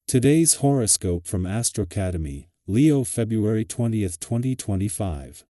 Today's horoscope from AstroCademy, Leo February 20th, 2025.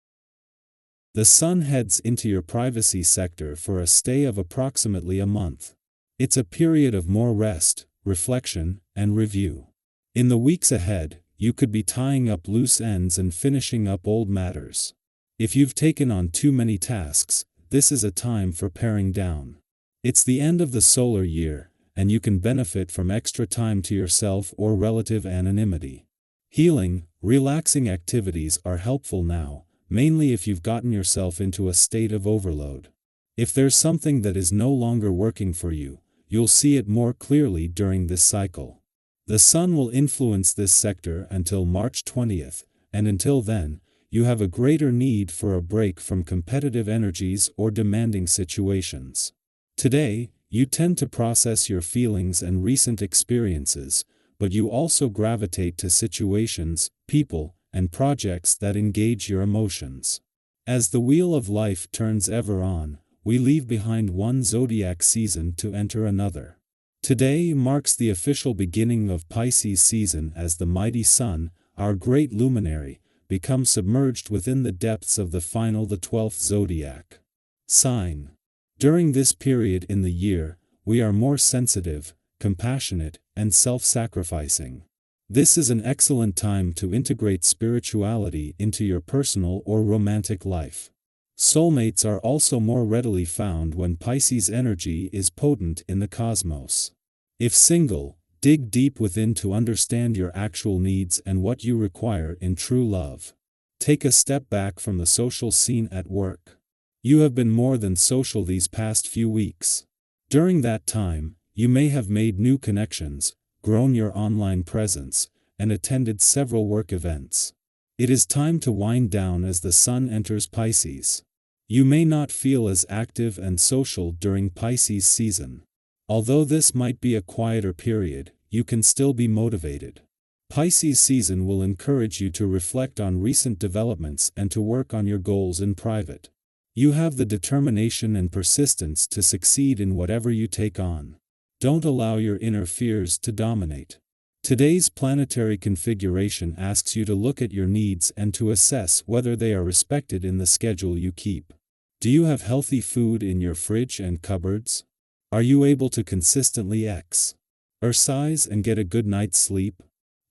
The Sun heads into your privacy sector for a stay of approximately a month. It's a period of more rest, reflection, and review. In the weeks ahead, you could be tying up loose ends and finishing up old matters. If you've taken on too many tasks, this is a time for paring down. It's the end of the solar year, and you can benefit from extra time to yourself or relative anonymity. Healing, relaxing activities are helpful now, mainly if you've gotten yourself into a state of overload. If there's something that is no longer working for you, you'll see it more clearly during this cycle. The Sun will influence this sector until March 20th, and until then, you have a greater need for a break from competitive energies or demanding situations. Today, you tend to process your feelings and recent experiences, but you also gravitate to situations, people, and projects that engage your emotions. As the wheel of life turns ever on, we leave behind one zodiac season to enter another. Today marks the official beginning of Pisces season as the mighty Sun, our great luminary, becomes submerged within the depths of the 12th zodiac sign. During this period in the year, we are more sensitive, compassionate, and self-sacrificing. This is an excellent time to integrate spirituality into your personal or romantic life. Soulmates are also more readily found when Pisces energy is potent in the cosmos. If single, dig deep within to understand your actual needs and what you require in true love. Take a step back from the social scene at work. You have been more than social these past few weeks. During that time, you may have made new connections, grown your online presence, and attended several work events. It is time to wind down as the Sun enters Pisces. You may not feel as active and social during Pisces season. Although this might be a quieter period, you can still be motivated. Pisces season will encourage you to reflect on recent developments and to work on your goals in private. You have the determination and persistence to succeed in whatever you take on. Don't allow your inner fears to dominate. Today's planetary configuration asks you to look at your needs and to assess whether they are respected in the schedule you keep. Do you have healthy food in your fridge and cupboards? Are you able to consistently exercise and get a good night's sleep?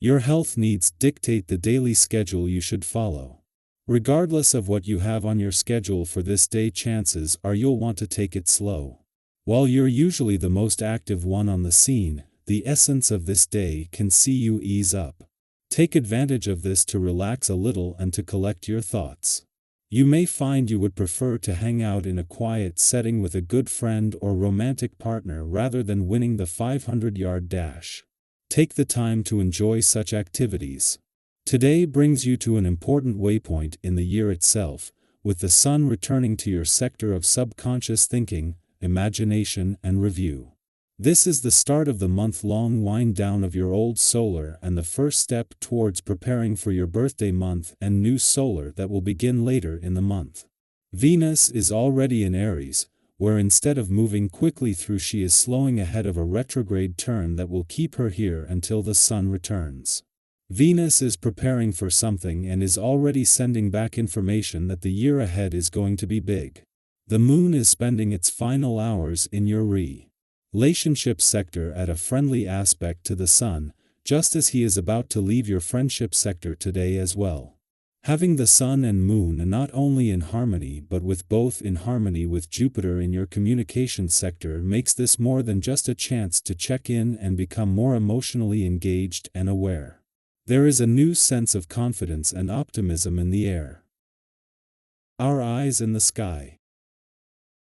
Your health needs dictate the daily schedule you should follow. Regardless of what you have on your schedule for this day, chances are you'll want to take it slow. While you're usually the most active one on the scene, the essence of this day can see you ease up. Take advantage of this to relax a little and to collect your thoughts. You may find you would prefer to hang out in a quiet setting with a good friend or romantic partner rather than winning the 500-yard dash. Take the time to enjoy such activities. Today brings you to an important waypoint in the year itself, with the Sun returning to your sector of subconscious thinking, imagination, and review. This is the start of the month-long wind-down of your old solar and the first step towards preparing for your birthday month and new solar that will begin later in the month. Venus is already in Aries, where instead of moving quickly through, she is slowing ahead of a retrograde turn that will keep her here until the Sun returns. Venus is preparing for something and is already sending back information that the year ahead is going to be big. The Moon is spending its final hours in your relationship sector at a friendly aspect to the Sun, just as he is about to leave your friendship sector today as well. Having the Sun and Moon not only in harmony but with both in harmony with Jupiter in your communication sector makes this more than just a chance to check in and become more emotionally engaged and aware. There is a new sense of confidence and optimism in the air. Our eyes in the sky.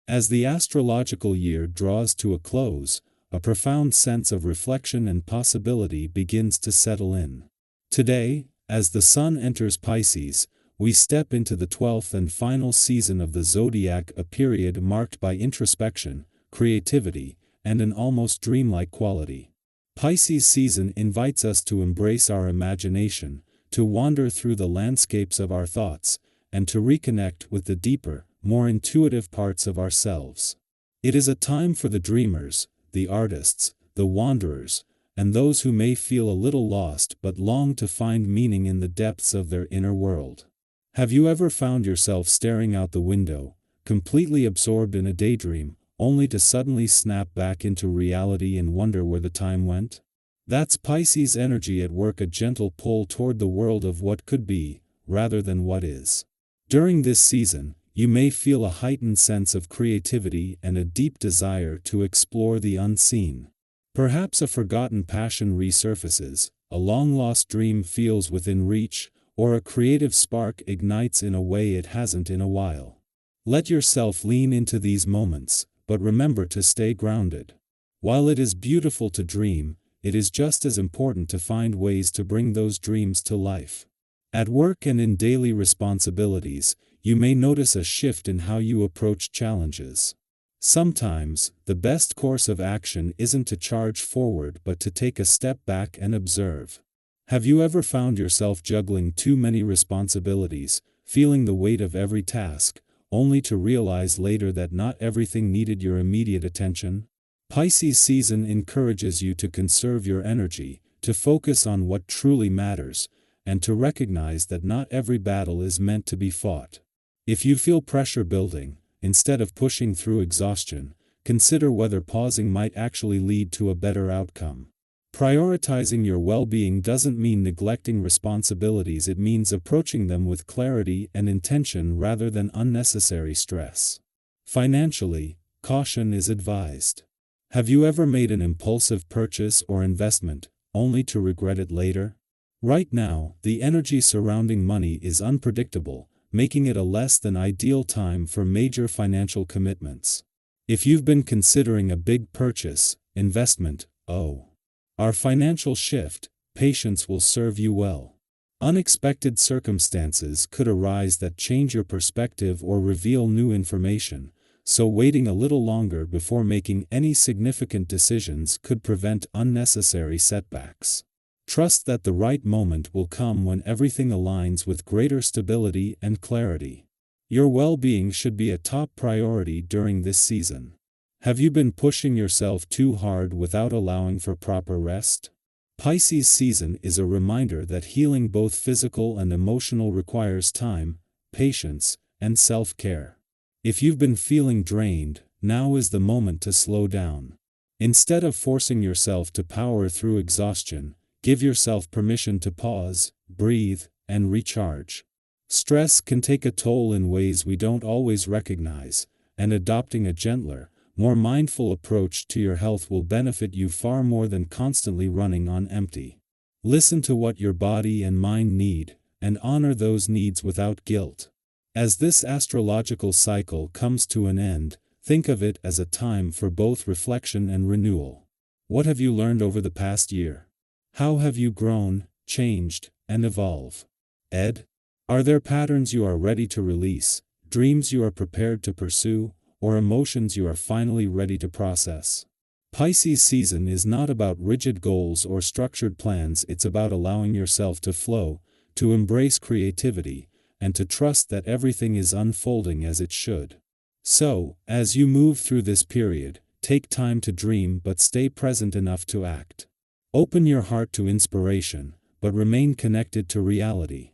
As the astrological year draws to a close, a profound sense of reflection and possibility begins to settle in. Today, as the Sun enters Pisces, we step into the 12th and final season of the zodiac, a period marked by introspection, creativity, and an almost dreamlike quality. Pisces season invites us to embrace our imagination, to wander through the landscapes of our thoughts, and to reconnect with the deeper, more intuitive parts of ourselves. It is a time for the dreamers, the artists, the wanderers, and those who may feel a little lost but long to find meaning in the depths of their inner world. Have you ever found yourself staring out the window, completely absorbed in a daydream, only to suddenly snap back into reality and wonder where the time went? That's Pisces energy at work, a gentle pull toward the world of what could be, rather than what is. During this season, you may feel a heightened sense of creativity and a deep desire to explore the unseen. Perhaps a forgotten passion resurfaces, a long-lost dream feels within reach, or a creative spark ignites in a way it hasn't in a while. Let yourself lean into these moments, but remember to stay grounded. While it is beautiful to dream, it is just as important to find ways to bring those dreams to life. At work and in daily responsibilities, you may notice a shift in how you approach challenges. Sometimes, the best course of action isn't to charge forward but to take a step back and observe. Have you ever found yourself juggling too many responsibilities, feeling the weight of every task, only to realize later that not everything needed your immediate attention? Pisces season encourages you to conserve your energy, to focus on what truly matters, and to recognize that not every battle is meant to be fought. If you feel pressure building, instead of pushing through exhaustion, consider whether pausing might actually lead to a better outcome. Prioritizing your well-being doesn't mean neglecting responsibilities, it means approaching them with clarity and intention rather than unnecessary stress. Financially, caution is advised. Have you ever made an impulsive purchase or investment, only to regret it later? Right now, the energy surrounding money is unpredictable, making it a less than ideal time for major financial commitments. If you've been considering a big purchase, investment, or financial shift, patience will serve you well. Unexpected circumstances could arise that change your perspective or reveal new information, so waiting a little longer before making any significant decisions could prevent unnecessary setbacks. Trust that the right moment will come when everything aligns with greater stability and clarity. Your well-being should be a top priority during this season. Have you been pushing yourself too hard without allowing for proper rest? Pisces season is a reminder that healing both physical and emotional requires time, patience, and self-care. If you've been feeling drained, now is the moment to slow down. Instead of forcing yourself to power through exhaustion, give yourself permission to pause, breathe, and recharge. Stress can take a toll in ways we don't always recognize, and adopting a gentler, more mindful approach to your health will benefit you far more than constantly running on empty. Listen to what your body and mind need, and honor those needs without guilt. As this astrological cycle comes to an end, think of it as a time for both reflection and renewal. What have you learned over the past year? How have you grown, changed, and evolved? Are there patterns you are ready to release, dreams you are prepared to pursue, or emotions you are finally ready to process? Pisces season is not about rigid goals or structured plans, it's about allowing yourself to flow, to embrace creativity, and to trust that everything is unfolding as it should. So, as you move through this period, take time to dream but stay present enough to act. Open your heart to inspiration, but remain connected to reality.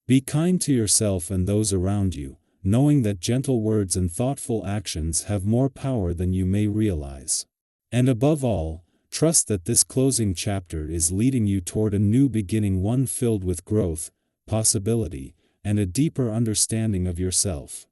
Be kind to yourself and those around you, knowing that gentle words and thoughtful actions have more power than you may realize. And above all, trust that this closing chapter is leading you toward a new beginning, one filled with growth, possibility, and a deeper understanding of yourself.